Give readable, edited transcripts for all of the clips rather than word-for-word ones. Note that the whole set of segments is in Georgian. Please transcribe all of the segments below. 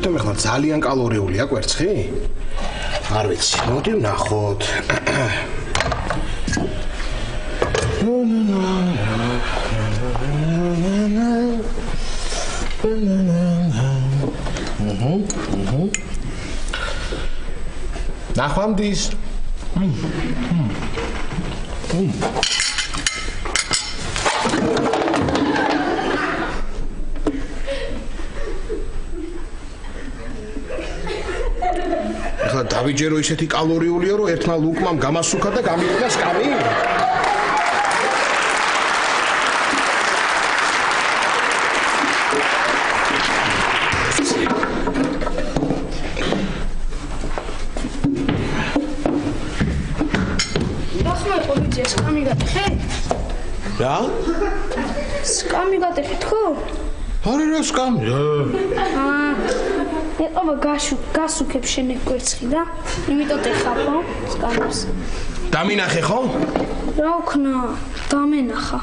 ხომ ახლა ძალიან კალორიულია კვერცხი? არ ვიცი, მოდი ვნახოთ. ნახვამდის. ახლა დავიჯერო ისეთი კალორიულია, რომ ერთმა ლუკმამ გამასუქა და გამიყიდა სკამი. რა? სკამი გატეხით ხო? არა სკამი. ეყობა გასუქებ შენ კვერცხი და იმიტომ ეხავ სკამს. დამინახე ხო? რა ვქნა? დამენახა.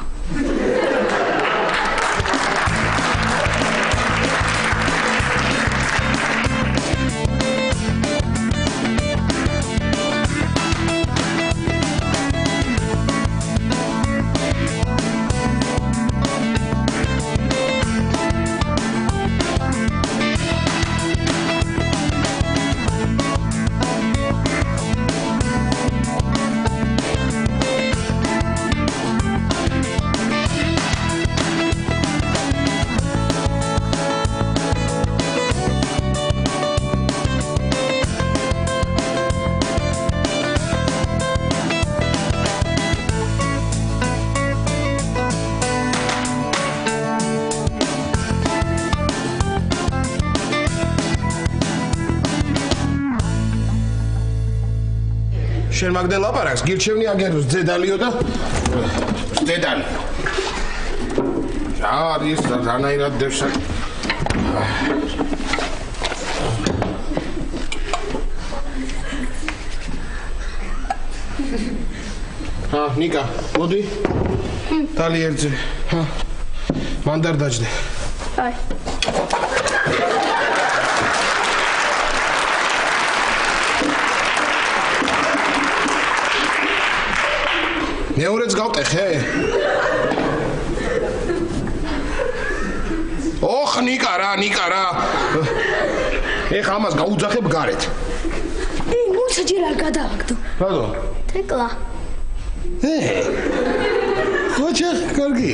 შენ მაგდენ ლაპარაკს, გირჩევნი აგეროს ძედალიო და ძედალი. რა არის რანაირად დევსა? ნიკა, მოდი. დალი ერთზე. მანდარ დაждე. აი. მეორეც გავტეხე? ოხ, ნიკა რა. ეხა ამას გაუძახებ გარეთ. მოცა ჯერ არ გადავაგდო. რატო? თეკლა. ხოჭა, კარგი.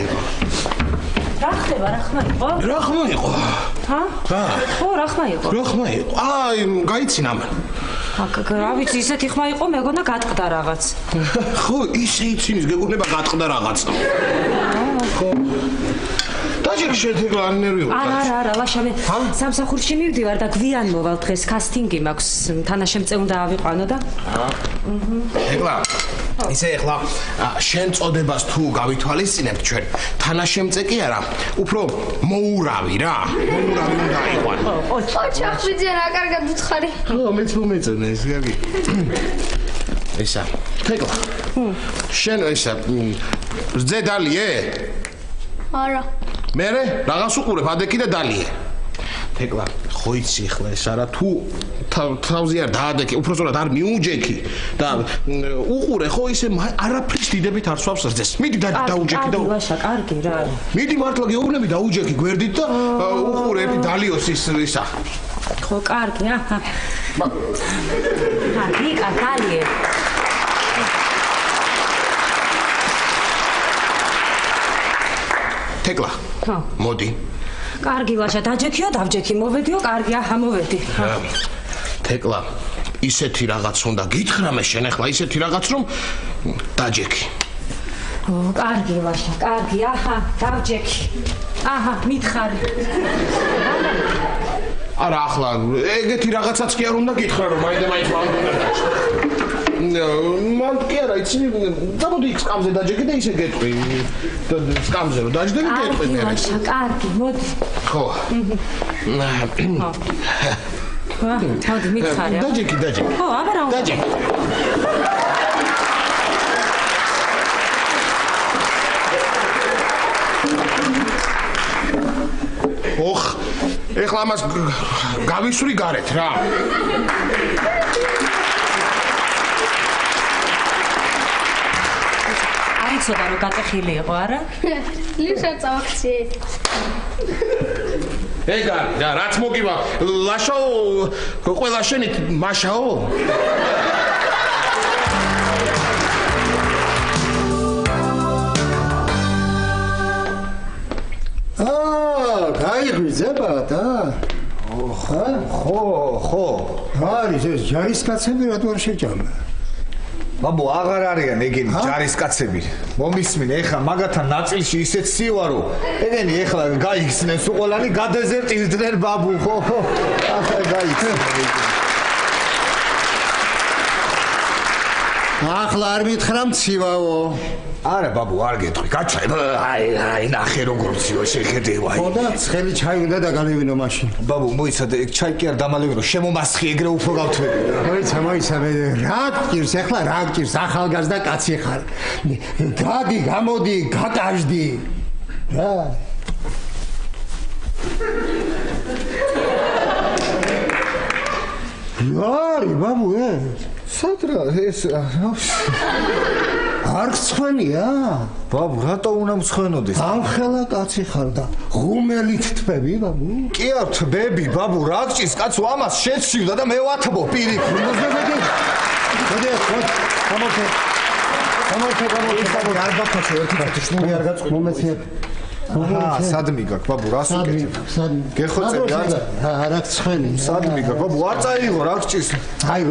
რა ხდება, რა ხმა იყო? რა ხმა იყო? ხო, რა ხმა იყო? აი, გაიცინა მან. რა ვიცი, ისეთი ხმა იყო, მეგონა გატყდა რაღაც. ხო, ისე იცინის, გეგონება გატყდა რაღაც. ხო. დაჟერ შეთეკლა არ ნერვიულობ. არა, ლაშავე. სამსახურში მივდივარ და გვიან მოვალ დღეს კასტინგი მაქვს. თანაშემწე უნდა ავიყვანო და. ეკლა. ისე ეხლა შენ წოდებას თუ გავითვალისწინებთ ჩვენ, თანაშემწე კი არა, უფრო მოურავი რა. მოურავი უნდა აიყვანო. ხო, ჩახვითე რა კარგად უცხარი. ხო, მეც მომეწონა ეს კარგი. ისა, ეკლა. შენ ისა რძე დალიე? არა. მერე რაღაც უყურებ ადეკი და დალიე. ეკლა, ხო იცი ხლა ეს არა თუ თავზე არ დაადეკი, უბრალოდ არ მიუჯექი და უყურე ხო ისე არაფრის დიდებით არ სვავს რძეს. მიდი დაუჯექი და ვაშა, კარგი რა. მიდი მართლა გეუბნები დაუჯექი გვერდით და უყურე ერთი დალიოს ისა. ხო, კარგი, აჰა. ნიკა, დალიე. ეკლა. ხო. მოდი. კარგი ვაშა, დაჯექიო, დავჯექი, მოვედიო, კარგი, აჰა, მოვედი. ეკლა, ისეთი რაღაც უნდა გითხრამე შენ ახლა ისეთი რაღაც რომ დაჯექი. ო, კარგი ვაშა, კარგი, აჰა, დავჯექი. აჰა, მითხარი. არა, ახლა ეგეთი რაღაცაც კი არ უნდა გითხრა რომ მაინც მან უნდა დაჭრა. მან კი არა, იცი, დამოდი სკამზე დაჯექი და ისე გეტყვი. სკამზე რომ დაჯდები გეტყვი მე. ვაშა, კარგი, მოდი. ხო. მოდი, მითხარი. დაჯექი. ხო, აბა რა უნდა. დაჯექი. ოხ, ეხლა ამას გავისვრი გარეთ რა. არიცოდა რომ გატეხილი იყო, არა? ლიშა წავახციე. ეგ არის რა, რაც მოგივა, ლაშო ყველა შენით მაშაო? გაიღვიძება და ხო არის ეს ჯარისკაცები რატო არ შეჭამა ბაბუ აღარ არიან ეგენი ჯარისკაცები მომისმინე ეხლა მაგათან ნაწილში ისეთ სივარო ეგენი ეხლა გაიხსნეს უყოლანი გადეზერტირდნენ ბაბუ ხო ახლა გაიხსნეს ახლა არ მითხრა მცივაო არა ბაბუ არ გეტყვი გაჩაი აი ნახე როგორ ციო შეხედე ვაი ხო და ცხელი ჩაი უნდა დაგალევინო მაშინ ბაბუ მოიცადე ეგ ჩაი კი არ დამალევინო შემომასხი ეგრე უფრო გავთვები მოიცა რა გჭირს ახლა რა გჭირს ახალგაზრდა კაცი ხარ გადი გამოდი გაკაშდი რა არი ბაბუ სატრა ეს არ გცხენია ბაბუ რატო უნდა მცხენოდეს ამხელა კაცი ხარ და ღუმელით თბები ბაბუ კი არ თბები ბაბუ რა გჭირს კაცო ამას შეცივდა და მე ვათბო პირიქით გამორჩე არ გაქცევ ერთი შნური არ გაწყვეტ მომეცია სად მიგაკ ბაბუ რას უკეთებ გეხოცები არა გცხენი სად მიგაკ ბაბუ არ წაიღო რა გჭირს აი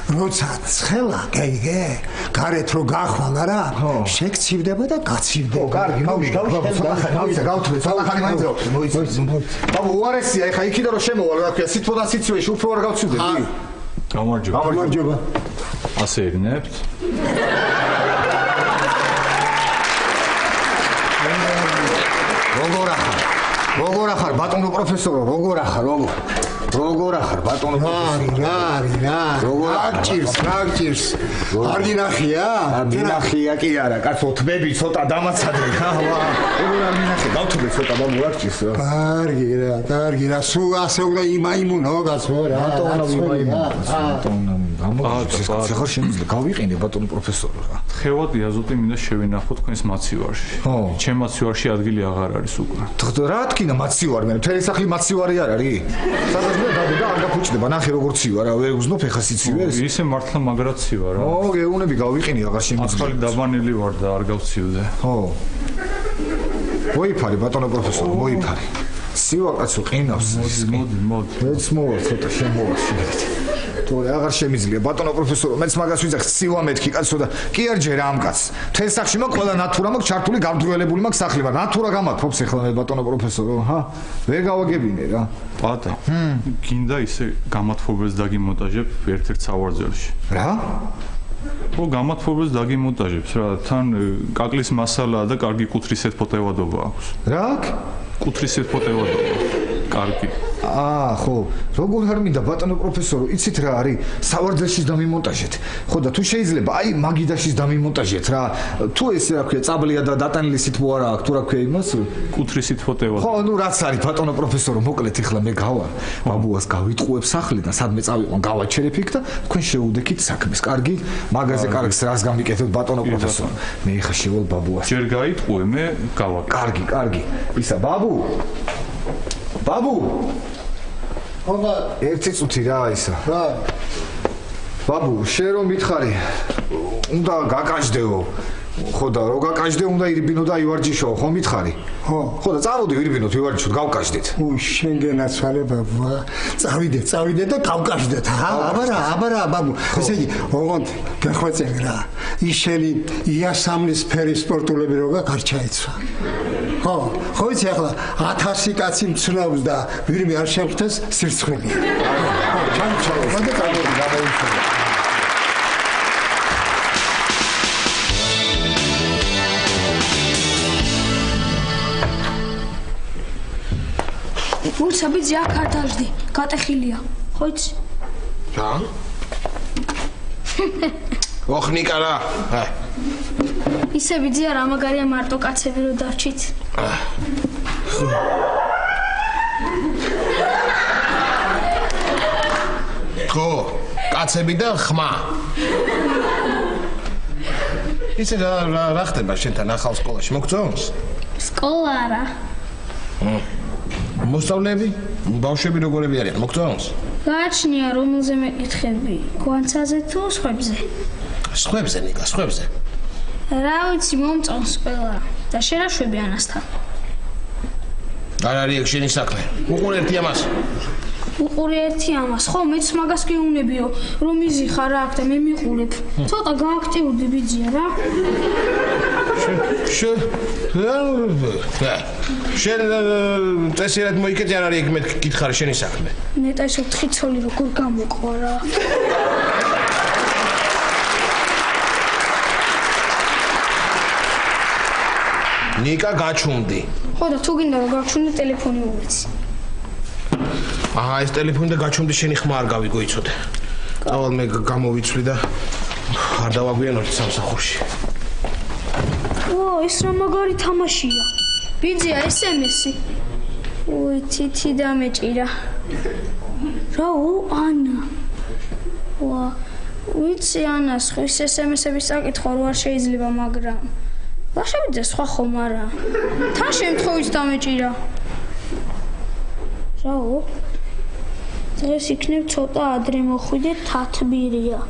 როცა ცხელა გაიგე გარეთ რო გახვალ არა შეგცივდება და გაცივდება კარგი მოვიდა გავთვლე სალახანი მაინც ბაბუ უარესია ეხა იქიდან რომ შემოვალ რა ქვია სიტყვა და სიცივეში უფრო არ გავცივდები გამარჯობა ასე იგნებთ როგორ ახარ ბატონო პროფესორო როგორ ახარ ბატონო პროფესორო რა გჭირს არ დინახია დინახია კი არა კაცო თბები ცოტა დამაცადე ხა როგორ არ დინახე გავთბე ცოტა ბაბუ რა გჭირს კარგი რა სულ ასე უნდა იმაიმუნო კაცო რა ახლა შემიძლია გავიყინე ბატონო პროფესორო რა ხევადი აზოტი მინდა შევინახო თქვენს მაცივარში ჩემ მაცივარში ადგილი აღარ არის უკვე რა თქინა მაცივარი მე მთელი სახლი მაცივარი არ არის სადაც მე დადო და არ გაფუჭდება ნახე როგორ ცივა რა ვერ უზნობ ეხა სიცივეს ისე მართლა მაგრად ცივა რა გეუნები გავიყინე აღარ შემიძლია ახალი დაბანილი ვარ და არ გავცივდე მოიფარე ბატონო პროფესორო მოიფარე ცივა კაცო ყინავს მოდი მეც მოვა ცოტა შემოვაშინეთ თორე აღარ შემიძლია ბატონო პროფესორო მეც მაგას ვიძახ ცივა მეთქი კაცო და კი არ ჯერა ამ კაცს თელ სახში მაგ ყველა ნატურა მაგ ჩართული გამდროელებული მაგ სახლი მაგ ნატურა გამაქვს ეხლა მე ბატონო პროფესორო ვერ გავაგებინე რა პატა გინდა ისე გამათბობელს დაგიმონტაჟებ ერთ-ერთ სავარძელში რა ხო გამათბობელს დაგიმონტაჟებს რა თან კაკლის მასალაა და კარგი კუთრის ეთფოტევადობა აქვს რა კუთრის ეთფოტევადობა კარგი ხო როგორ არ მინდა ბატონო პროფესორო იცით რა არის სავარძელში დამიმონტაჟეთ ხო და თუ შეიძლება აი მაგიდაშიც დამიმონტაჟეთ რა თუ ეს რა ქვია წაბლია და დატანილი სითბო არა აქვს თუ რა ქვია იმას კუთრის ეთფოტევადობა ხო ნუ რაც არის ბატონო პროფესორო მოკლედ ეხლა მე გავა ბაბუას გავიტყუებ სახლიდან სადმე წავიყვან გავაჩერებ იქ და თქვენ შეუდექით საქმეს კარგი მაგაზე კარგს რას გამიკეთებთ ბატონო პროფესორო მე ეხლა შევალ ბაბუას ჯერ გაიტყუე მე გავაკეთე კარგი ისა ბაბუ ობა ერთი წუთი რა ისა რა ბაბუ შენ რომ მითხარი უნდა გაკაჟდეო ხო და რო გაკაჟდე უნდა ირბინო და ივარჯიშო ხო მითხარი ხო და წავდი ვირბინოთ ივარჯიშოთ გავკაჟდეთ შენგენაც ვარე ბაბუ წავიდე და გავკაჟდეთ აბარა ბაბუ ესე იგი ოღონდ გეხვეწე რა ის შენი იასამნის ფერის სპორტულები როგა გარჩაიცვა ხო იცი ახლა 1000 კაცი მცნობს და ვირმე არ შემხდეს სირცხვილია ხო ჩამჩაო და გამოიწვა უსაბიძი აქ არ დაждდი გატეხილია ხო იცი რა ოხნიკა რა ისე ბიძია რა მაგარია მარტო კაცები რო დავჩით ხო, კაცები და ხმა. ისე რა ხდება შენთან ახალ სკოლაში, მოგწონს? სკოლა არა. მოსწავლეები, ბავშვები როგორები არიან, მოგწონს? გააჩნია რომელზე მეკითხები, გვანცაზე თუ სხვებზე? სხვებზე, ნიკა, სხვებზე. რა ვიცი, მომწონს ყველა და შენ რა შვები ანასთან? არ არის ეგ შენი საქმე. უყურე ერთი ამას. უყურე ერთი ამას, ხო, მეც მაგას გეუნებიო, რომ იზიხარ აქ და მე მიყურებ. ცოტა გააქტიურდი ბიძია რა. შენ წესიერად მოიკეთე, არ არის ეგ მე გითხარი შენი საქმე. ნეტა ეს 4 ცოლი როგორ გამოყვა რა. ნიკა გაჩუმდი. ხო და თუ გინდა რომ გაჩვენე ტელეფონი უვიცი. ეს ტელეფონი და გაჩუმდი შენი ხმა არ გავიგო იცოდე. წავალ მე გამოვიცვლი და არ დავაგვიანოთ სამსახურში. ეს რა მაგარი თამაშია. ბიძია SMS-ი. ой, თითი დამეჭირა. რაო, ანა. ვიცი ანას, ხვის SMS-ების საკითხვა რო არ შეიძლება, მაგრამ ბავშვები სხვა ხომ არა. თან შემთხვევით დამეჭირა. რაო? დღეს იქნებ ცოტა ადრე მოხვიდე თათბირია.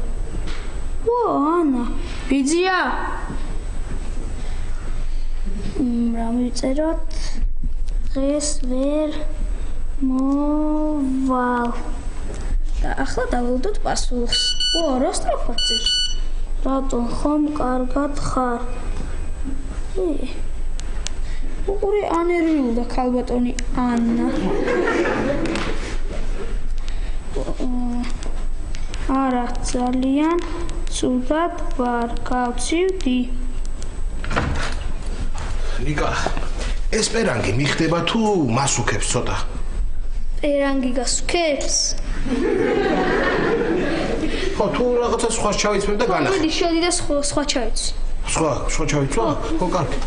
ანა, ბიძია. რა მიწეროთ? დღეს ვერ მოვალ. და ახლა დავუდოთ პასუხს. რა სწრაფად წერს? რატომ ხომ კარგად ხარ? უყურე ანერვიულდა ქალბატონი ანა. არა ძალიან ცუდად ვარ, გავცივდი. ნიკა, ეს პერანგი მიხდება თუ მასუქებს ცოტა? პერანგი გასუქებს? ხო, თუ რაღაცა სხვა ჩავიცმებ და განახ. მოდი, შედი და სხვა ჩავიცვი. სხვა ჩავიცვა? ხო, კარგი.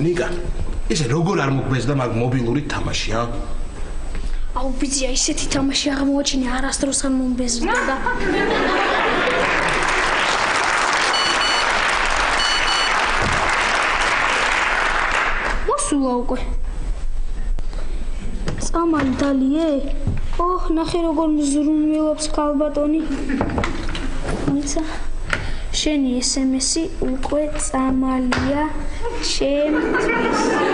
ნიკა, ისე როგორ არ მოგბეზდა მაგ მობილური თამაში, ა? აუ, ბიძია, ისეთი თამაში აღმოაჩინე, არასდროს არ მომბეზრდა და მოსულა უკვე. წამალი დალიე? ნახე როგორ მზრუნველობს ქალბატონი. მოიცა. შენი SMS-ი უკვე წამალია ჩემთვის.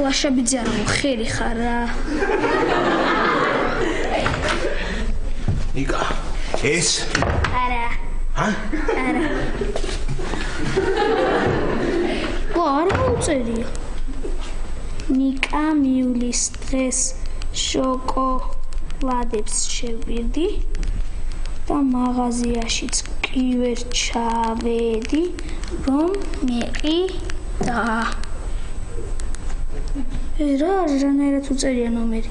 ხლაშა ბიძია რა ხერი ხარ რა. ნიკა, ეს? არა. არა. არ მოუწერია. ნიკა მიulis დღეს შოკოლადებს შევვირდი და მაღაზიაშიც კი ვერ ჩავედი, რომ მეყიდა. რანაირად უწერია ნომერი.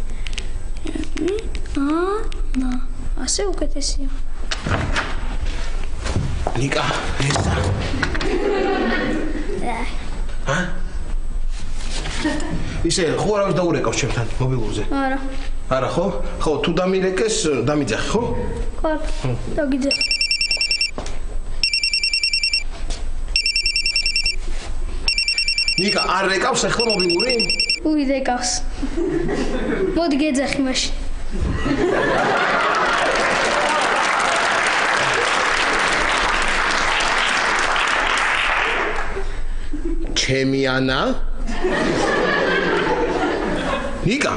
ანა, ასე უკეთესია. ნიკა, ესა. ისე ხო არავის დაურეკავს ჩემთან მობილურზე? არა. არა ხო? ხო, თუ დამირეკეს, დამიძახი, ხო? კარგი, დაგიძახი. ნიკა, არ რეკავს ახლა მობილური? რეკავს. მოდი გეძახი მაშინ. ჩემი ანა? ნიკა,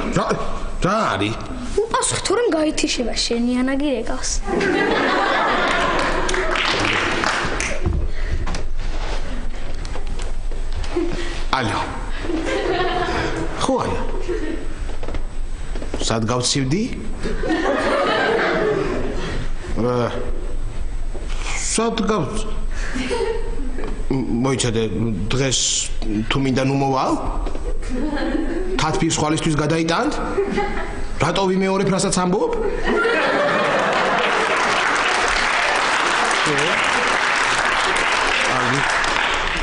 რა არის? უპასუხ თორემ გაითიშება შენი ანა გირეკავს. ალო. ხო ანა. სად გავცივდი? სად მოიცადე დღეს თუ მინდა ნუ მოვალ? თათბირს ხვალისთვის გადაიტანთ? რატო ვიმეორებ რასაც ამბობ?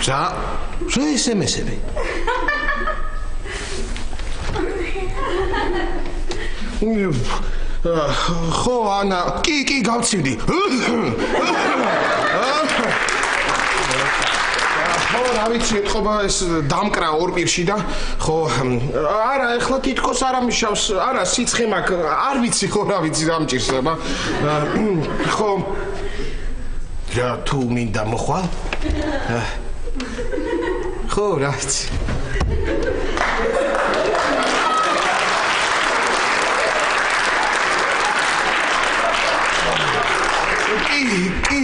რა SMS-ები? ხო, ანა, კი, გავცივდი. ხო, რა ვიცი, ეთყობა ეს დამკრა ორ პირში და ხო, არა, ეხლა თითქოს არ ამიშავს, არა, სიცხე მაქვს, არ ვიცი, ხო, რა ვიცი, დამჭირს, ხო. რა თუ მინდა მოხვალ? ხო, რა ვიცი.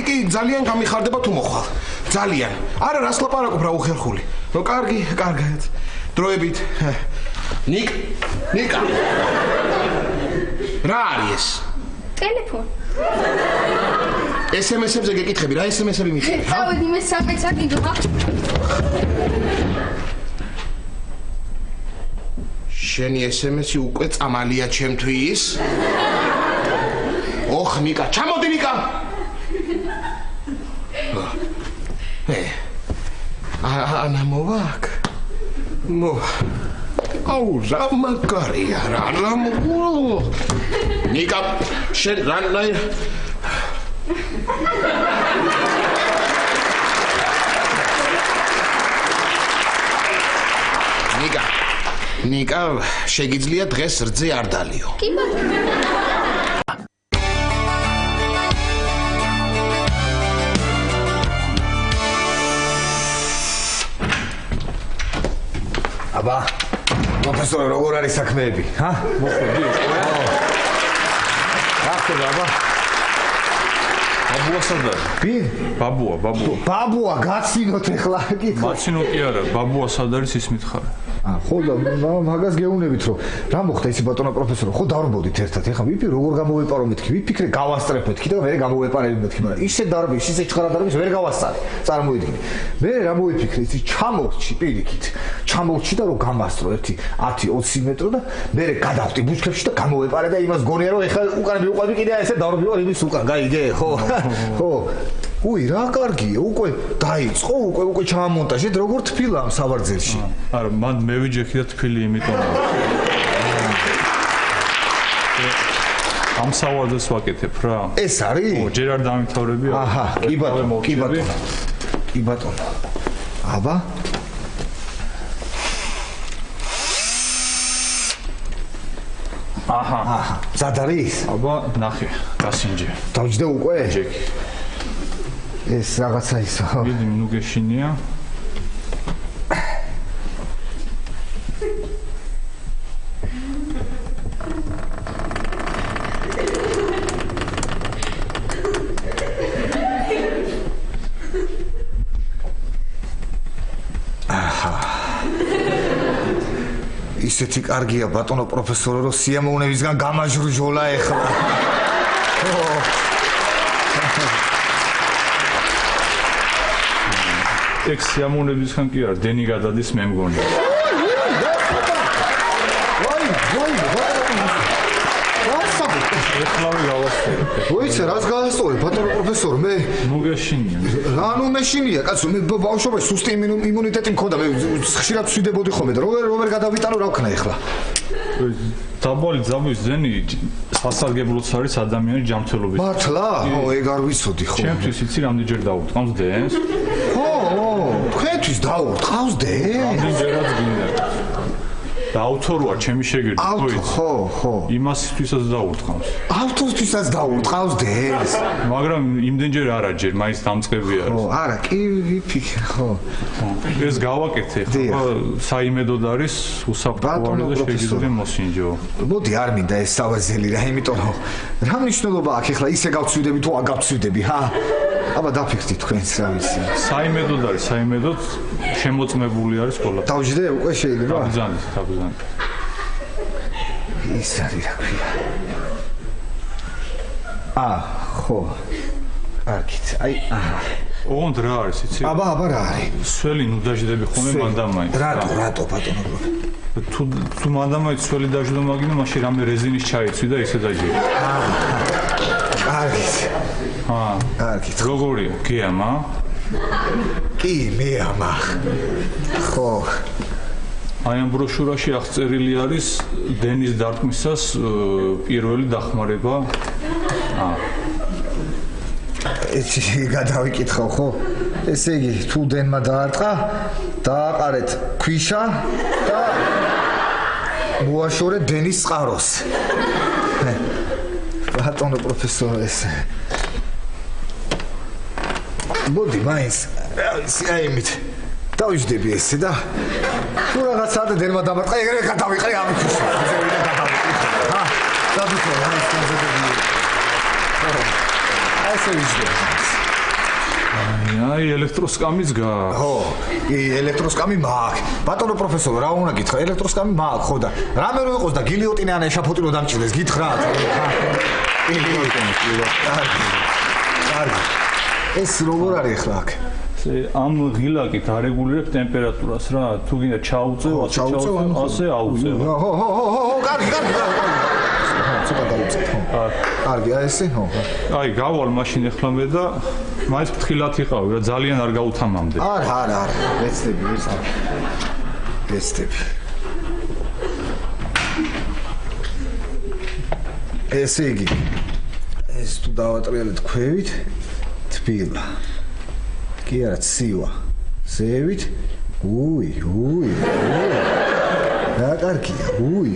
კი, ძალიან გამიხარდება თუ მოხვალ. ძალიან. არა, რას ლაპარაკობ რა უხერხული. ნუ კარგი, კარგად. დროებით. ნიკა. რა არის ეს? ტელეფონი. SMS-ებზე გეკითხები, რა SMS-ები მიხარ? წავედი მე საკეცაკიდო. შენი SMS-ი უკვე წამალია ჩემთვის. ოხ, ნიკა, ჩამოდი ნიკა. ანა მოვაკ. აუ, რა მაგარია რა. ნიკა, შენ რანაირ ნიკა, შეგიძლია დღეს რძე არ დალიო. კი ბატონო. აბა, პროფესორი, როგორ არის საქმეები, ჰა? მოხვედი? რა ხდება, აბა? ბაბუა სადაა? კი? ბაბუა, გაცინოთ ეხლა, კითხო. მაცინო კი არა, ბაბუა სად არის ის მითხარა. ხო და მაგას გეუბნებით რომ რა მოხდა ისი ბატონო პროფესორო, ხო დავრბოდით ერთად, ეხლა ვიფიქრე როგორ გამოვეპარო მეთქი, ვიფიქრე გავასწრებ მეთქი და მე გამოვეპარებ მეთქი, მაგრამ ისე დარბის, ისე ჭხრა დარბის ვერ გავასწარე. წარმოიდგინე. მე რა მოვიფიქრე, ისი ჩამოვჭი პირიქით. ჩამოვჭი და რომ გამასწრო ერთი 10-20 მეტრო და მე გადავხტი ბუჩქებში და გამოვეპარე და იმას გონია რომ ეხლა უკან მივყვები კიდე ესე დავრბივარ იმის უკან, გაიგე, ხო? ხო. უი, რა კარგია, უკვე დაიწყო, უკვე ჩაამონტაჟეთ, როგორ თბილა ამ საბარძელში. არა, მან მევიჯექი და თბილი იმიტომ. ამ სავარდას ვაკეთებ რა. ეს არის? ო, ჯერ არ დამთავრები. აჰა, კი ბატონო. აბა. აჰა. ზად არის? აბა, ნახე, გასინჯე. დავჯდე უკვე? ჯექი. ეს რაღაცა ისო. მიდი, ნუ გეშინია. ისეთი კარგია ბატონო პროფესორო, რომ სიამოვნებისგან გამაჟრუჟოლა ეხლა. ეგ სიამოვნებისგან კი არ, დენი გადადის მე მგონი. ეხლავე გავასწორებ. მოიცა, რას გავასწორებ ბატონო პროფესორო, მე ნუ გეშინია. რა ნუ მეშინია, კაცო, მე ბავშვობაში სუსტი იმუნიტეტი მქონდა, მე ხშირად ვსვიდებოდი ხოლმე და როგორ გადავიტანო რა ვქნა ეხლა? დაბალი ძაბვის ზენი სასარგებლოც არის ადამიანის ჯანმრთელობის. მართლა? ო, ეგ არ ვიცოდი ხო. ჩემთვის იცი რამდენჯერ დავუტყავს დენს? ხო, თქვენთვის დავუტყავს დენს? რამდენჯერაც გინდა. და ავტორია ჩემი შეგირდი, ხო იცი? ხო. იმასთვისაც დავუტყავს. ავტორთვისაც დავუტყავს დენს? მაგრამ იმდენჯერ არა ჯერ, მაინც დამწყები არის. ხო, არა, კი ვიფიქრე, ხო. ეს გავაკეთე, ხო, საიმედოდ არის უსაფრთხოა და შეგიძლია მოსინჯო. მოდი არ მინდა ეს სავაზელი რა, იმიტომ რომ რა მნიშვნელობა აქვს ეხლა ისე გავცვიდები თუ არ გავცვიდები, ჰა? აბა დაფიქრდით თქვენს რა ვიცი. საიმედოდ არის, საიმედოდ შემოწმებული არის ყველა. დავჯდე უკვე შეიძლება? დაბზანეთ. ის არის რა ქვია. ხო. კარგით. აი, ოღონდ რა არის, იცი? აბა რა არის? სველი ნუ დაждდები ხოლმე მანდამაინც. რატო ბატონო? თუ მანდამაინც სველი დაждდო მაგინო, მაშინ რამე რეზინის ჩაიცვი და ისე დაждდი. კარგით. კარგით. როგორია? გეამა? კი, მე ამა. ხო. აი ამ ბროშურაში აღწერილი არის დენის დარტყმისას პირველი დახმარება. ეცი გადავიკითხავ, ხო? ესე იგი, თუ დენმა დაარტყა, დააყარეთ ქვიშა და მოაშორეთ დენის წყაროს. ბატონო პროფესორი ეს. მოდი, მაინც, აიმით. დავიждები ესე და თუ რაღაცა და დენმა დამარტყა, ეგრევე გადავიყრე ამ ქვიშა. ეგრევე გადავიყრე. დავიქო, ასე ვიждები. აი ელექტროსკამიც გააქვს. ხო, კი, ელექტროსკამი მაქვს. ბატონო პროფესორი, რა უნდა გითხრა? ელექტროსკამი მაქვს, ხო და რამე რო იყოს და გილიოტინე ან ეშაფოტილო დამჭირდეს, გითხრათ. კარგი. ეს როგორ არის ახლა აქ? ამ ღილაკით არეგულირებ ტემპერატურას რა, თუ გინდა ჩაუწევ, ასე აუწევ. ხო, კარგი. ცოტა დავიწყე. კარგი, აი ესე, ხო. აი გავალ მაშინ ახლა მე და მაინც ფრთხილად იყავი რა, ძალიან არ გაუთამამდე. არა. ვეცდები. ესე იგი, ეს თუ დავატრიალეთ ქვევით, თბილა. კი არა, ცივა. ზევით, უი. რა კარგია, უი.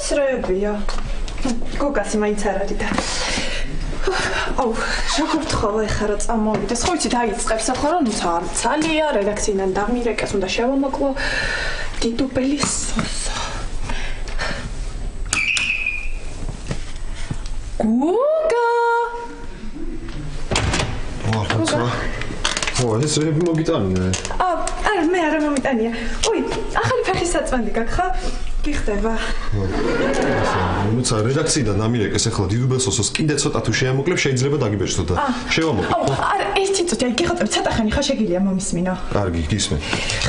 ეს რეებია. გოგასი მაინც არ არის და. აუ, როგორ თხოვე ხარ რა წამოვიდეს. ხო იცი დაიწყებს ახლა რომ არ ცალია, რედაქციიდან დამირეკეს, უნდა შევამოკლო დიდუბელის სოსო. გოგა! ეს რეები მოგიტანია. არა, მე არ მომიტანია. ოი, ახალი ფეხის საწვენდი გაქვს ხა? გიხდება. მოიცა რედაქციიდან დამირეკეს ახლა დიდუბელსოსოს კიდე ცოტა თუ შეამოკლებ შეიძლება დაგიბეჭდო და შევამოკლებ. არა, ერთი წუთი გიხოწებ ცოტა ხანი ხა შეგიძლია მომისმინო. კარგი, გისმენ.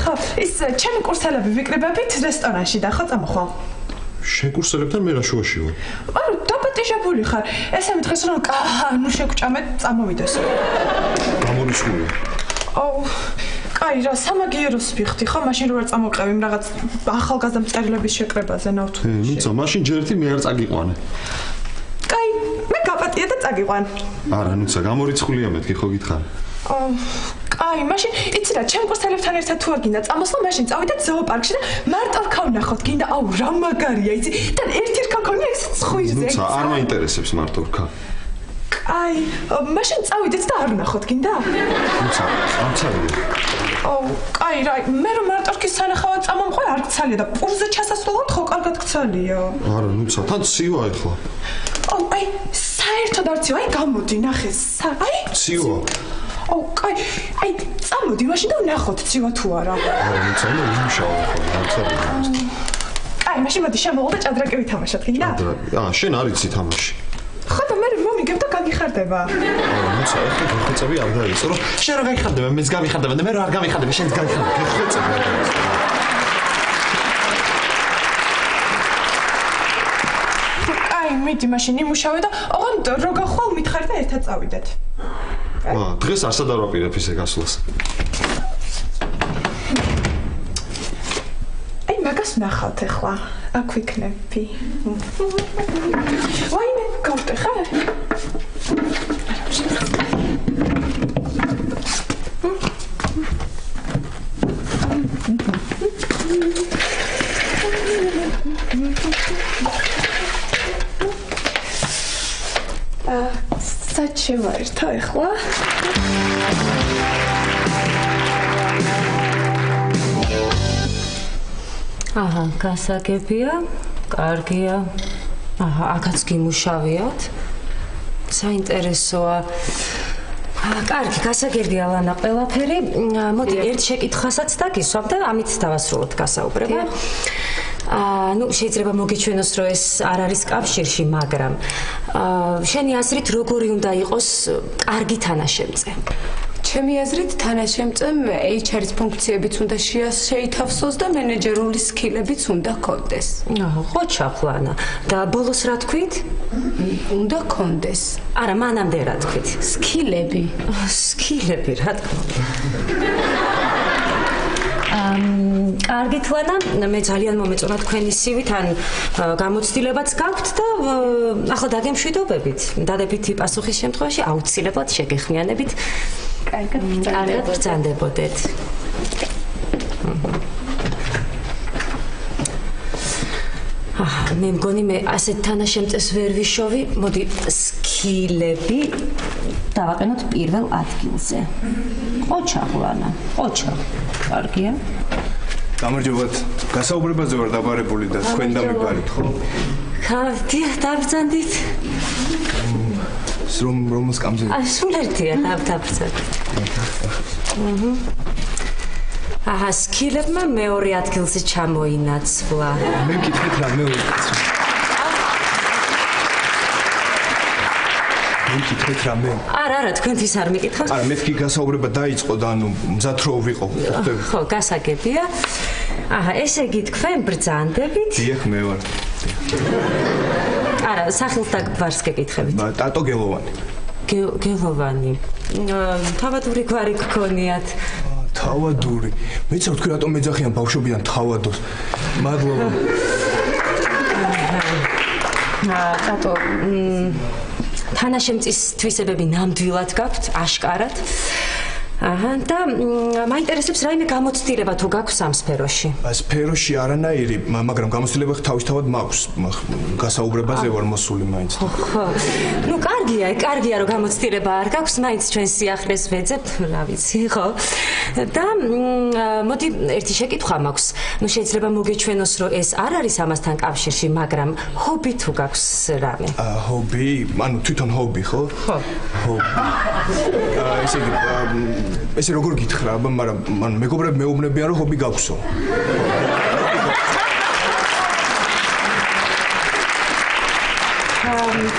ხო, ის ჩემი კურსელები ვიკრიბებით რესტორანში და ხო წამოხვალ. შენ კურსელებთან მე რა შუაში ვარ? არა, დაპატიჟებული ხარ. ესე მითხეს რომ ნუ შეგჭამეთ წამოვიდესო. გამორიცხულია. აუ, კაი რა, სამაგიეროს ვიხდი, ხო, მაშინ რო არ წამოყევი რაღაც ახალგაზრდა მწერლების შეკრებაზე ნავთუ. ნუცა, მაშინ ჯერ ერთი მე არ წაგიყვანე. კაი, მე გაპატია და წაგიყვან. არა, ნუცა, გამორიცხულია მეთქი, ხო გითხარი. კაი, მაშინ იცი რა, ჩემ კურსელებთან ერთად თუ არ გინდა წამოსვლა, მაშინ წავიდეთ ზოოპარკში და მარტო რქა ვნახოთ, გინდა, აუ, რა მაგარია, იცი, და ერთი რქა ქონია ეს ცხვირზე. ნუცა, არ მაინტერესებს მარტო რქა. აი, მაშინ წავიდეთ და არ ვნახოთ, გინდა? ნუცა, ამცარია. აუ, კაი, რა, მე რომ მარტო რქის სანახავად წამომყვე, არ გცალია და პურზე ჩასასვლელად ხო კარგად გცალია. არა, ნუცა, თან ცივა ეხლა. აუ, აი, საერთოდ არ ცივა, აი, გამოდი, ნახე, აი, ცივა. აუ, კაი, აი, წამოდი მაშინ და ვნახოთ ცივა თუ არა. არა, ნუცა, მე იმშავა ხო, ამცარია. კაი, მაშინ მოდი შემოვალ და ჭადრაკი ვითამაშოთ, გინდა? ჭადრაკი, შენ არ იცი თამაში. ხო და მე მომიგებ და გაგიხარდება. ნუცა, ეხლა გიხეწები არ დაიწყო, რომ შენ რა გაგიხარდება, მეც გავიხარდება და მე რა არ გავიხარდება, შენც გავიხარდება. გიხეწები არ დაიწყო. კაი, მიდი მაშინ იმუშავე და ოღონდ რო გახვალ მითხარი და ერთად წავიდეთ. დღეს არსად არ ვაპირებ ისე გასვლას. აი, მაგას ვნახავთ ახლა. აქ ვიქნები. ვაიმე, გავტე ხარ? საჩევა ერთა ახლა? აჰა, გასაგებია, კარგია. აჰა, აქაც გიმუშავიათ. საინტერესოა. კარგი, გასაგებია ლანა ყველაფერი. მოდი, ერთ შეკითხვასაც დაგისვამ და ამით დავასრულოთ გასაუბრება. ნუ შეიძლება მოგიჩვენოს რომ ეს არ არის კავშირში, მაგრამ შენი აზრით როგორი უნდა იყოს კარგი თანაშემწე? ჩემი აზრით თანაშემწემ HR-ის ფუნქციებიც უნდა შეითავსოს და მენეჯერული სკილებიც უნდა ჰქონდეს. ხო ჩახლანა. და ბოლოს რა თქვით? უნდა ჰქონდეს. არა, მანამდე რა თქვით? სკილები. სკილები, რა თქმა უნდა. კარგით ლანა, მე ძალიან მომეწონა თქვენი სივით, ან გამოცდილებაც გაქვთ და ახლა დაგემშვიდობებით. დადებითი პასუხის შემთხვევაში აუცილებლად შეგეხმიანებით. კარგად ბრძანდებოდეთ. მე მგონი მე ასეთ თანაშემწეს ვერ ვიშოვი. მოდი სკილები დავაყენოთ პირველ ადგილზე. ყოჩაღლანა, ყოჩაღ. კარგია. გამარჯობათ. გასაუბრებაზე ვარ დაბარებული და თქვენ დამიბარით, ხო? ხარდია, დაბრძანდით. რომ სკამზე. სულ ერთია დაბრძანდით. აჰა, სკილებმა მეორე ადგილზე ჩამოინაცვლა. მე მკითხეთ რა, მეორე კაცი. მიკითხეთ რამე? არა, თქვენთვის არ მიკითხავთ. არა, მეთქი გასაუბრება დაიწყო და ანუ მზად რო ვიყო. ხო, გასაგებია. აჰა, ესე იგი თქვენ ბრძანდებით? დიახ, მე ვარ. არა, სახელს და გვარს გეკითხებით. ტატო გელოვანი. გელოვანი. თავადური გვარი გქონიათ. თავადური. მეც რა თქვი რატომ მეძახიან ბავშვობიდან თავადოს. მადლობა. ტატო, თანაშემწის თვისებები ნამდვილად გაქვთ, აშკარად. აჰა, და მაინტერესებს რაიმე გამოცდილება თუ გაქვს ამ სფეროში? სფეროში არანაირი, მაგრამ გამოცდილება თავისთავად მაქვს. გასაუბრებაზე ვარ მოსული მაინც. ხო. ნუ კარგია რომ გამოცდილება არ გაქვს, მაინც ჩვენ სიახლეს ვეძებთ, რა ვიცი, ხო? და მოდი ერთი შეკითხვა მაქვს. ნუ შეიძლება მოგეჩვენოს რომ ეს არ არის ამასთან კავშირში, მაგრამ ჰობი თუ გაქვს რამე? ჰობი? ანუ თვითონ ჰობი, ხო? ხო. ჰობი. ესე როგორ გითხრა, მაგრამ მან მეგობრები მეუბნებიან რომ ჰობი გაქვსო.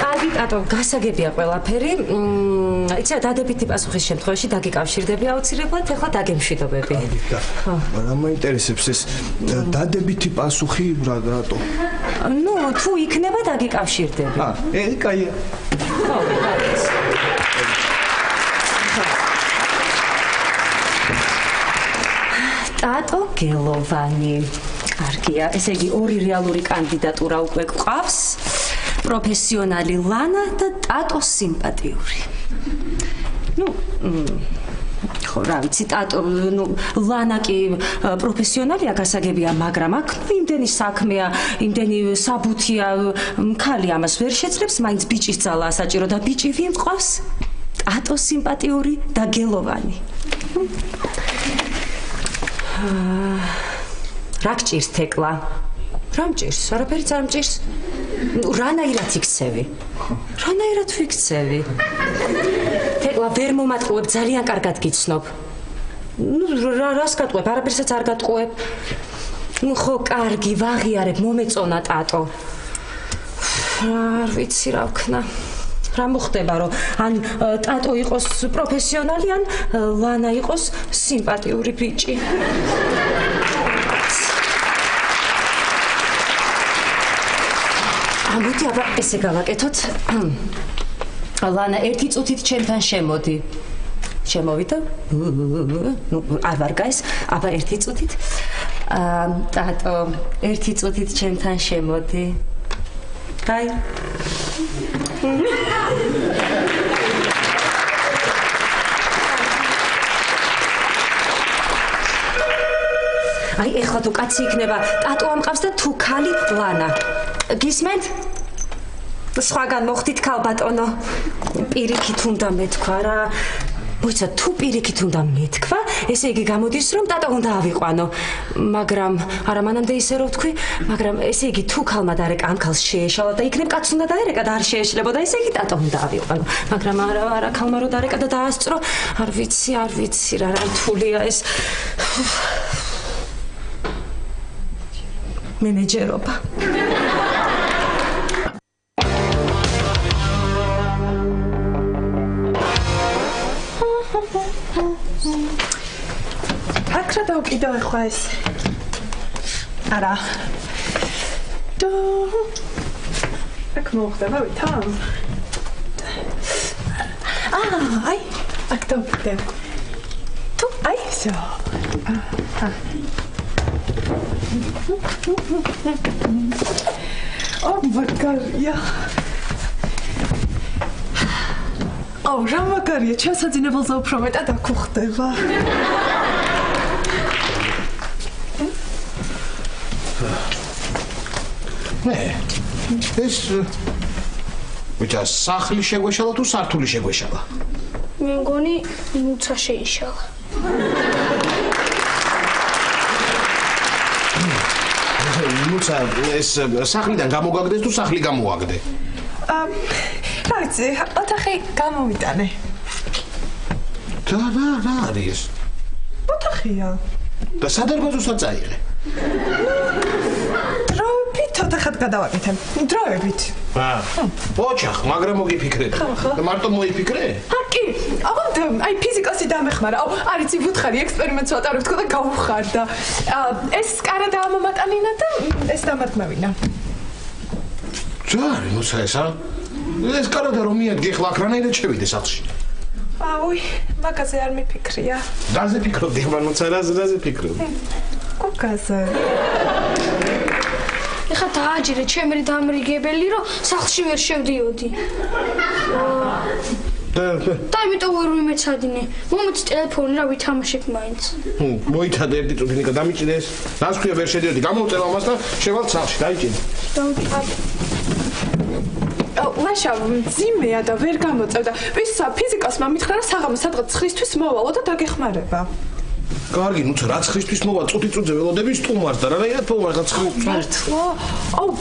კარგი, ტატო, გასაგებია ყველაფერი. იცი, დადებითი პასუხის შემთხვევაში დაგიკავშირდები აუცილებლად, ახლა დაგემშვიდობები. ხო. მაგრამ მაინტერესებს ეს დადებითი პასუხი რატო? ნუ, თუ იქნება დაგიკავშირდები. კაია. ხო, კარგი. ტატო გელოვანი. კარგია, ესე იგი ორი რეალური კანდიდატურა უკვე გვყავს. პროფესიონალი ლანა და ტატო სიმპათიური. ნუ, ხო, რა ვიცი, ტატო, ნუ ლანა კი პროფესიონალია, გასაგებია, მაგრამ აქ იმდენი საქმეა, იმდენი საბუთია, ქალი ამას ვერ შეძლებს, მაინც ბიჭის ძალაა საჭირო და ბიჭი ვინ მყავს? ტატო სიმპათიური და გელოვანი. რა გჭირს თეკლა? რა მჭირს? არაფერიც არ მჭირს. რანაირად იქცევი? რანაირად ვიქცევი? თეკლა ვერ მომატყუებ, ძალიან კარგად გიცნობ. რას გატყუებ? არაფერსაც არ გატყუებ. ხო, კარგი, ვაღიარებ, მომეწონა ტატო. არ ვიცი რა ვქნა. რა მოხდება, რომ ან ტატო იყოს პროფესიონალი, ან ლანა იყოს სიმპათიური ბიჭი. ამოდი, აბა ესე გავაკეთოთ. ლანა, ერთი წუთით ჩემთან შემოდი. შემოვიდა? ნუ არ ვარ გაის, აბა ერთი წუთით. ტატო, ერთი წუთით ჩემთან შემოდი. კაი. აი, ეხლა თუ კაცი იქნება, ტატო ამყავს და თუ ქალი ლანა. გისმენთ? სხვაგან მოხდით ქალბატონო. პირიქით უნდა მეთქვა რა. მოიცა, თუ პირიქით უნდა მეთქვა, ესე იგი გამოდის რომ ტატო უნდა ავიყვანო. მაგრამ არა მანამდე ისე რომ ვთქვი, მაგრამ ესე იგი თუ ქალმა დარეკა ამ ქალს შეეშალა და იქნებ კაცს უნდა დაერეკა და არ შეეშლებოდა, ესე იგი ტატო უნდა ავიყვანო. მაგრამ არა ქალმა რო დარეკა და დაასწრო, არ ვიცი რა რთულია ეს. მენეჯერობა. აქ რა დავკიდო ახლა ეს? არა. აქ მოხდება ვითომ? აი, აქ დავკიდე. თუ აი всё. Oh, მაგარია. რა მაგარია, ჩემს საძინებელზე უფრო მეტად აქ ხდება. ეს ვიჭა სახლი შეგვეშალა თუ სართული შეგვეშალა? მე მგონი ნუცა შეიშალა. ნუცა ეს სახლიდან გამოგაგდეს თუ სახლი გამოაგდე? რა ვიცი, ოთახი გამოვიტანე. რა არის? ოთახია. და სადარბაზოსაც წაიღე? დროებით ოთახად გადავაკეთებ. დროებით. ოჩახ, მაგრამ მოგიფიქრეთ. მარტო მოიფიქრე? კი, აი ფიზიკასი დამეხმარა. არიცი ვუთხარი ექსპერიმენტს ვატარებ თქო და გავხარდა. ეს კარა დაამამატანინა და ეს დამატმევინა. ჯარი, ნუცა ესა? ეს კარა და რომ მიადგე ხლა აკრანაირად შევიდე სახლში. მაგაზე არ მიფიქრია. რაზე ფიქრობდი, ნუცა რაზე ფიქრობდი? გოგაზე. ეხლა დააჯერე ჩემი დამრიგებელი, რომ სახლში ვერ შევდიოდი. და იმიტომ ვერ ვიმეცადინე. მომეც ტელეფონი რა ვითამაშებ მაინც. მოითადე ერთი წუთი ნიკა დამიჭიდეს. რას ქვია ვერ შედიოდი, გამოვწევ ამას და შევალ სახლში, დაიჭირე. ლაშა ძიმეა და ვერ გამოწევდა. ვისა ფიზიკასმა მითხრა რა საღამო სადღაც 9-თვის მოვალო და დაგეხმარება. კარგი, ნუცა რა 9-თვის მოვალ, წუთი-წუთზე ველოდები სტუმარს და რაღაცა თქო რა 9-თვის. მართლა?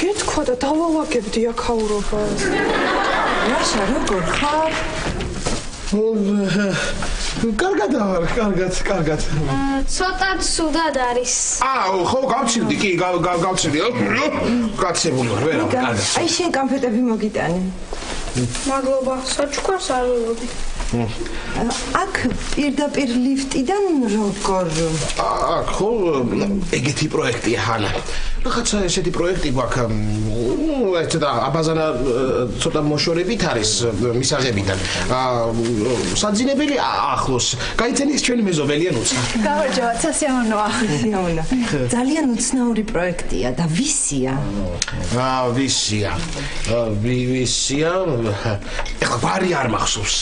გეთქვა და დავალაგებდი აქაურობას. ლაშა როგორ ხარ? კარგად. ცოტა ცუდად არის. ხო, გავცივდი, კი, გავცივდი. გაცებული ვარ, ვერა, კარგად. აი შენ კამფეტები მოგიტანე. მადლობა, საჩუქარს არ ველოდი. აქ პირდაპირ ლიფტიდან როგორ? ხო, ეგეთი პროექტია ჰანა. რაღაცა ესეთი პროექტი გვაქვს. ცოტა აბაზანა ცოტა მოშორებით არის მისაღებიდან. საძინებელი ახლოს. გაიცენის ჩვენი მეზობელია ნუცა. გავარჯავათ, სასიამოვნოა. ძალიან უცნაური პროექტია და ვისია? ვისია. ეხლა გვარი არ მახსოვს.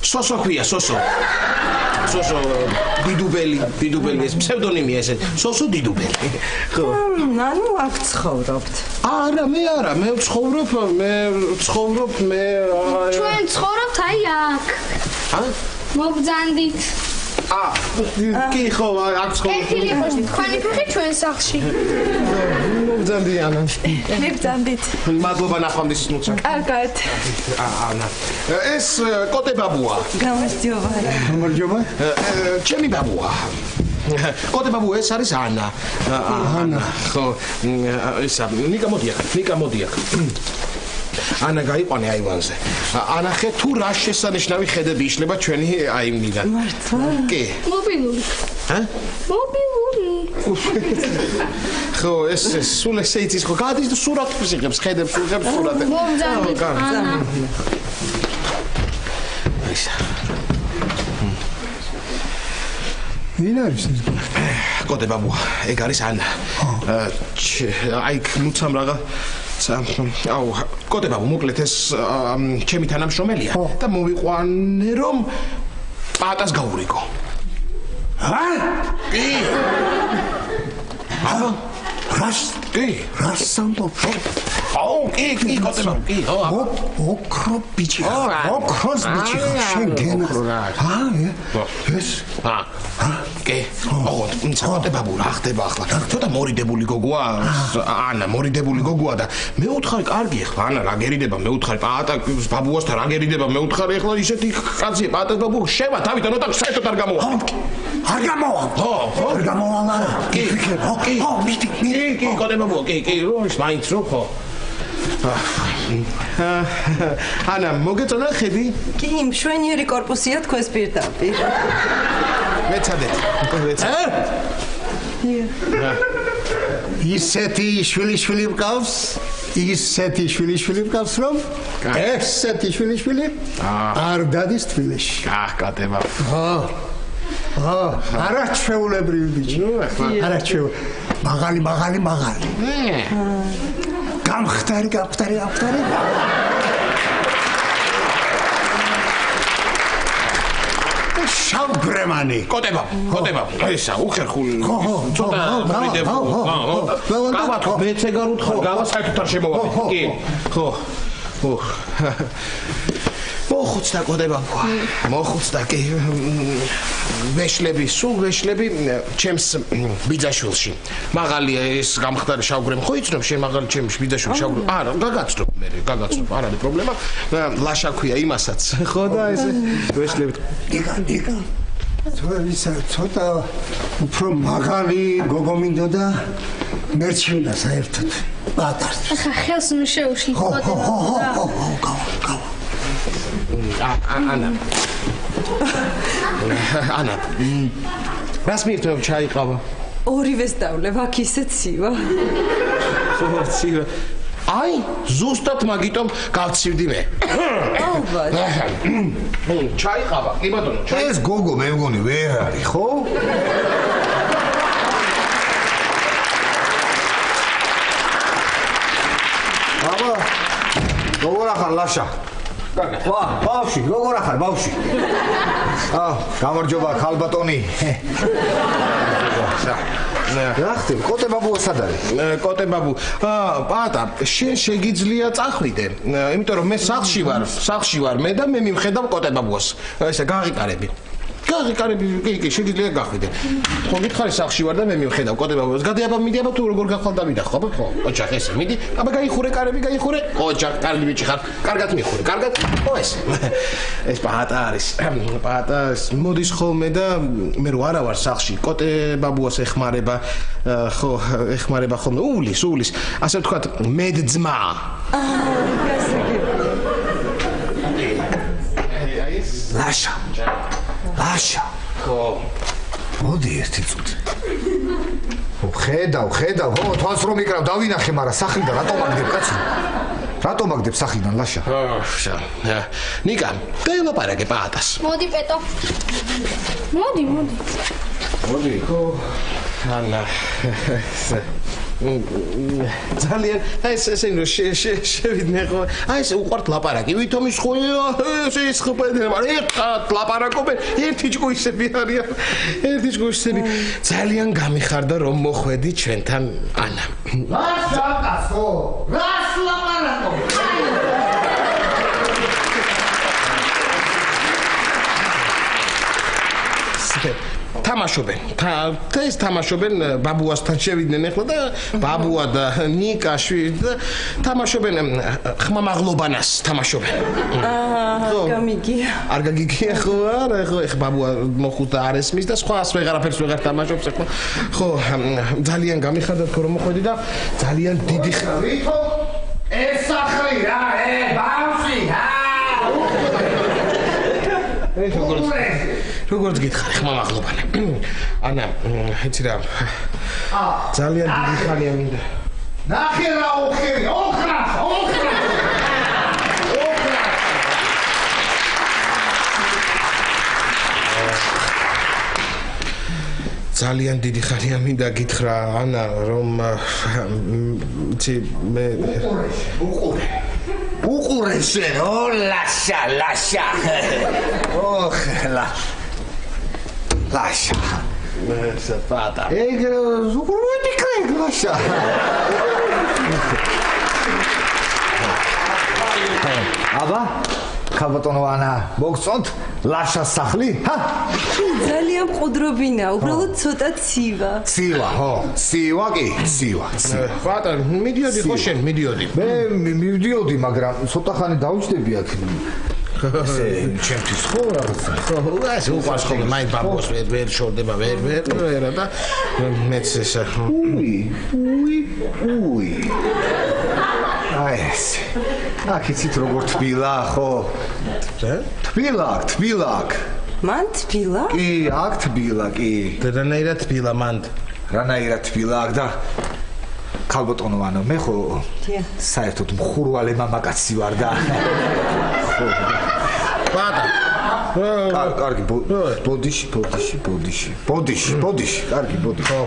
სოსო ქვია, სოსო. სოსო დიდუბელი ეს ფსევდონიმია ესე. სოსო დიდუბელი. ხო. ნანუ აქ ცხოვრობთ. არა, მე ვცხოვრობ. ჩვენ ცხოვრობთ აი აქ. მოგძანდით. კი ხო, აქ ცხოვრობ. კეთილი ხოში, თქვენი ფეხი ჩვენ სახლში. მოგძანდიანა. მიგძანდით. მადლობა ნახვამდის ნუცა. კარგად. ეს კოტე ბაბუა. გამარჯობა. ჩემი ბაბუა. კოტე ბაბუ ეს არის ანა. ხო, ისა ნიკა მოდიახ. ანა გაიყვანე აივანზე. ანახე თუ რა შესანიშნავი ხედები იშლება ჩვენი აივნიდან. მართლა? კი. მობილური. მობილური. ხო, ეს სულ ესე იცის ხო? გადის და სურათებს იღებს, ხედებს უღებს სურათებს. მოგძანდით, ანა. ისა. ვინ არის ეს? კოტე ბაბუა, ეგ არის ანა. აი ნუცამ რაღა კოტე ბაბუ, მოკლედ ეს ჩემი თანამშრომელია და მოვიყვანე რომ პატას გაურიგო. კი. რას სამბობ? კი, კოტე ბაბუ, კი. ოქრო ბიჭი. ოქროს ბიჭი შენ გენა. ეს კი. კოტე ბაბუ, რა ხდება ახლა? ცოტა მორიდებული გოგოა, ანა მორიდებული გოგოა და მე უთხარი, კარგი ახლა ანა რა გერიდება, მე უთხარი პატა ბაბუასთან რა გერიდება, მე უთხარი ახლა ისეთი კაცია პატას ბაბუ შევა თავიდან ოტა საერთოდ არ გამოვა. არ გამოვალ. არ გამოვალ არა. კი, კოდებაბუა, კი, ის მაინც რო ხო. ანა, მოგეწონა ხედი? კი, მშვენიერი корпуსია თქვენს პირდაპირ. მეცადეთ. ისეთი შვილი მყავს? ისეთი შვილი მყავს რომ? ესეთი შვილი არ დადის თბილისში. კატება. არაჩვეულებრივი ბიჭი. არაჩვეულ. მაღალი. გამხდარი. შავგრემანი. კოტება. ესა უხერხული. ცოტა მიდევ. გავათ მეცე გარუთხარ, გავა საერთოდ არ შემოვადი. კი. ხო. მოხუცდა კოდება. მოხუცდა კი. ვეშლები, სულ ვეშლები ჩემს ბიძაშვილში. მაღალია ეს გამხდარი შავგრემ ხო იცნობ შენ მაღალი ჩემს ბიძაშვილში შავგრემ. არა, გაგაცნობ, არ არის პრობლემა. ლაშა ქვია იმასაც. ხო და ესე ვეშლები. იგა. ცოტა უფრო მაღალი გოგო მინდოდა მერჩივნა საერთოდ. ბატარს. ახლა ხელს ნუ შეუში კოდება. ანა. რას მიირთმევ ჩაიყავა? ორივეს დავლევ, აქ ისე ცივა. ცივა. აი, ზუსტად მაგიტომ გავცივდი მე. ალბათ. ჩაიყავა. კი ბატონო, ეს გოგო მე მგონი ვერ არის, ხო? აბა, როგორ ახარ ლაშა? ბავშვი, როგორ ახარ, ბავშვი? გამარჯობა, ქალბატონი. რა ხდება? კოტებაბუა სად არის? კოტებაბუ. პატა, შენ შეგიძლია წახვიდე, იმიტომ რომ მე სახლში ვარ მე და მე მიმხედავ კოტებაბუას. ესე გაღიკარები. კი, შეგიძლია გახვიდე. ხო გითხარი სახლში ვარ და მე მიმხედავ კოტებაბუას. გადიაბა მიდიაბა თუ როგორ გახვალ დავიდა, ხო? ოჯახ ესე მიდი. აბა გაიხურე კარები, ოჯახ, კარგი ბიჭი ხარ. კარგად მიხურე, კარგად. ო ეს პატა არის. პატა მოდის ხოლმე და მე რო არა ვარ სახლში, კოტებაბუას ეხმარება, ხო, ეხმარება ხოლმე უვლის. ასე ვთქვათ, მედძმა. ლაშა. ხო. მოდი ერთი წუთი. ხედავ, თვალს რომ იკრავ დავინახე, მაგრამ სახლიდან რატომ აგდებ კაცო? რატომ აგდებ სახლიდან ლაშა? ნიკა, დელაპარაკე პატას. მოდი პეტო. მოდი. ხო. ანა. ძალიან ესე შევიდნენ ხო აი ეს უყვართ ლაპარაკი ვითომ ის ხო ეს ხუბედნენ მაგრამ ერთად ლაპარაკობენ ერთი ჯგუფები არიან ძალიან გამიხარდა რომ მოხვედი ჩვენთან ანა ლაშა კაცო რას ლაპარაკობ თამაშობენ ბაბუასთან შევიდნენ ახლა და ბაბუა და ნიკაშვი და თამაშობენ ხმამაღლობანას თამაშობენ. გამიგია. არ გაგიგია ხო არა ხო ეხ ბაბუა მოხუდა არ ესმის და სხვა ვეღარაფერს ვეღარ თამაშობს ახლა. ხო ძალიან გამიხარდა თქო რომ მოხვედი და ძალიან დიდი ვითო ეს სახლი რა ბავშვი როგორც გითხარი ხმამაღლობანი. ანა, იცი რა. ძალიან დიდი ხანია მინდა. ნახე რა ოხრა. ძალიან დიდი ხანია მინდა გითხრა ანა რომ იცი მე უყურე შენ ლაშა ლაშა მე პატა ეგ უყურე კრეგ ლაშა აბა ქალბატონო ანა მოგწონთ ლაშას სახლი? ძალიან მყუდრობინა, უბრალოდ ცოტა ცივა. ცივა კი. პატა, მიდიოდი ხო შენ, მიდიოდი. მე მივდიოდი, მაგრამ ცოტა ხანი დავჯდები აქ. ესე ჩემთვის ხო რაღაცა. ეს უყვარს ხოლმე მაინც ბაბოს ვერ შორდება ვერ და მეც ესა. უი. აი ეს. აქ იცით როგორ თბილა ხო? თბილა. მან თბილა? კი, აქ თბილა, კი. რანაირად თბილა მან? რანაირად თბილა აქ და ქალბატონო ანუ მე ხო საერთოდ მხურვალე მამაკაცი ვარ და ხო ბატა კარგი ბოდიში კარგი ბოდიში ხო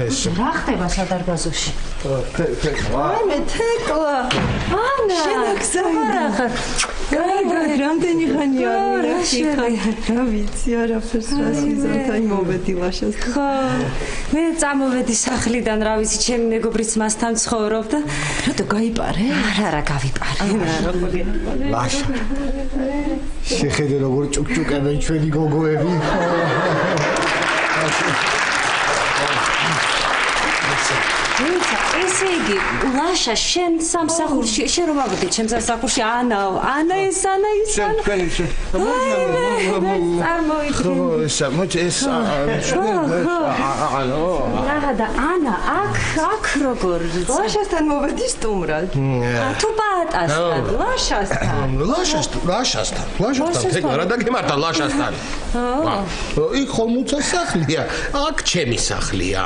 ეს რა ხდება სადარბაზოში მე თეკლა ანა შენაგზაი გაიგე რამდენი ხანია რა ვიცი არაფერს რას ვიზამთ აი მოვედი ლაშას ხო მე წამოვედი სახლიდან რა ვიცი ჩემი მეგობრიც მასთან ცხოვრობდა რატო გაიპარე არა გავიპარე ლაშა შეხედე როგორ ჭუკჭუკებენ ჩვენი გოგოები ესე იგი ლაშა შენ სამსახურში შენ რომ ავიდე ჩემ სამსახურში ანა ის თქვენი და ანა აქ როგორ ლაშასთან მოვედი სტუმრად თუ პატასთან ლაშასთან რა დაგემართა ლაშასთან იქ ხომუცა სახლია აქ ჩემი სახლია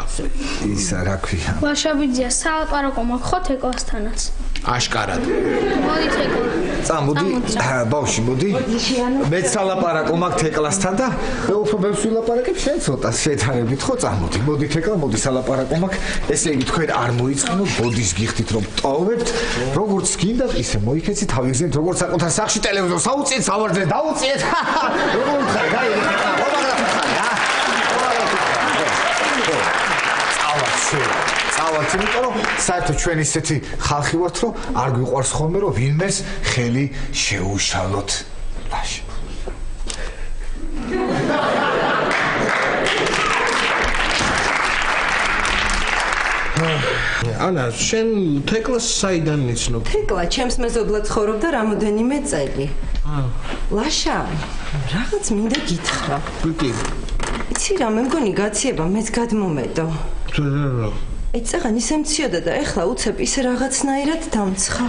ისა რა ქვია ლაშაბიძია სალაპარაკო მაქვს ხო თეკლასთანაც აშკარად მოდი თეკლა წამოდი ბავში მოდი მე სალაპარაკო მაქვს თეკლასთან და მე უფრო ბევრს ვილაპარაკებ შენ ცოტა შეთანხმებით ხო წამოდი მოდი თეკლა მოდი სალაპარაკო მაქვს ესე იგი თქვენ არ მოიწყენოთ ბოდის გიხდით რომ ტოვებთ როგორც გინდათ ისე მოიქეცით თავი გზით როგორც საკუთარ სახლში ტელევიზორს აუწიეთ სავარძე დაუწიეთ როგორ ხარ გაიგე ავაცი იმიტომ რომ საერთოდ ჩვენ ისეთი ხალხი ვართ რომ არ გვიყვარს ხოლმე რომ ვინმეს ხელი შეუშალოთ ლაში ანა შენ თეკლას საიდან იცნობ თეკლა ჩემს მეზობლად ცხოვრობდა რამოდენიმე წელი ლაშა რაღაც მინდა გითხრა კი იცი რა მე მგონი გაციება მეც გადმომედო აი წაღან ისე მციოდა და ეხლა უცებ ისე რაღაცნაირად დამცხა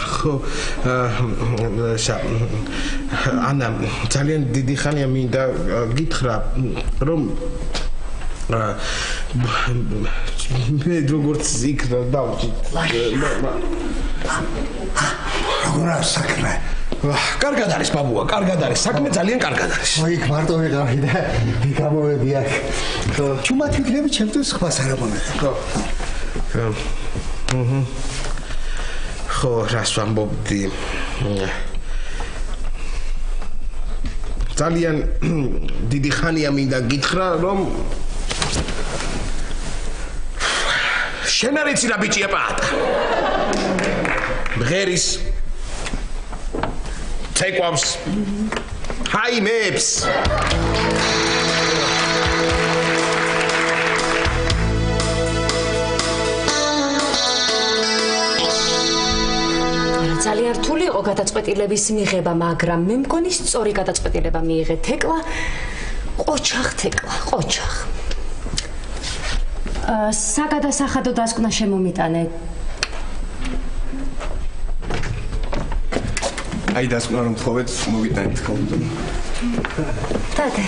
ხო ანა ძალიან დიდი ხანია მინდა გითხრა რომ მე როგორც იქ დავჭი როგორ საქმე კარგად არის ბაბუა კარგად არის საქმე ძალიან კარგად არის იქ მარტო ვიყავი და ვიკამოვედი აქ ჩუმად ვიქნები ჩემთვის სხვას არ ამომედა ხო რას ვამბობდი ძალიან დიდი ხანია მინდა გითხრა რომ შენ არ იცი რა ბიჭია პატა მღერის თეკვავს ჰაიმებს ძალიან რთული იყო გადაწყვეტილების მიღება მაგრამ მე მგონი სწორი გადაწყვეტილება მიიღე თეკლა ყოჩახ საგადასახადო დასკვნა შემომიტანე აი დასკვნა რომ თხოვეთ მოვიტანით ხოლმე დადე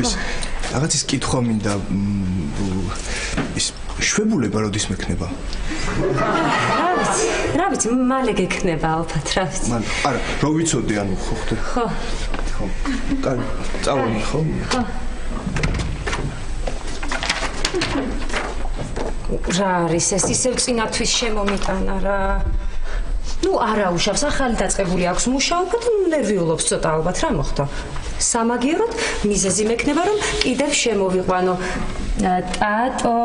ის რაღაცის კითხვა მინდა ის შვებულება როდის მექნება რა ვიცი მალე გექნება ალბათ რა ვიცი არა რო ვიცოდი ანუ ხო ხდება ხო კარგი წავალი ხო რა არის ეს ისევ წინათვის შემომიტანა რა ნუ არა უშავს ახალი დაწყებული აქვს მუშაობა და ნერვიულობს ცოტა ალბათ რა მოხდა სამაგიეროდ მიზეზი მექნება რომ კიდევ შემოვიყვანო ტატო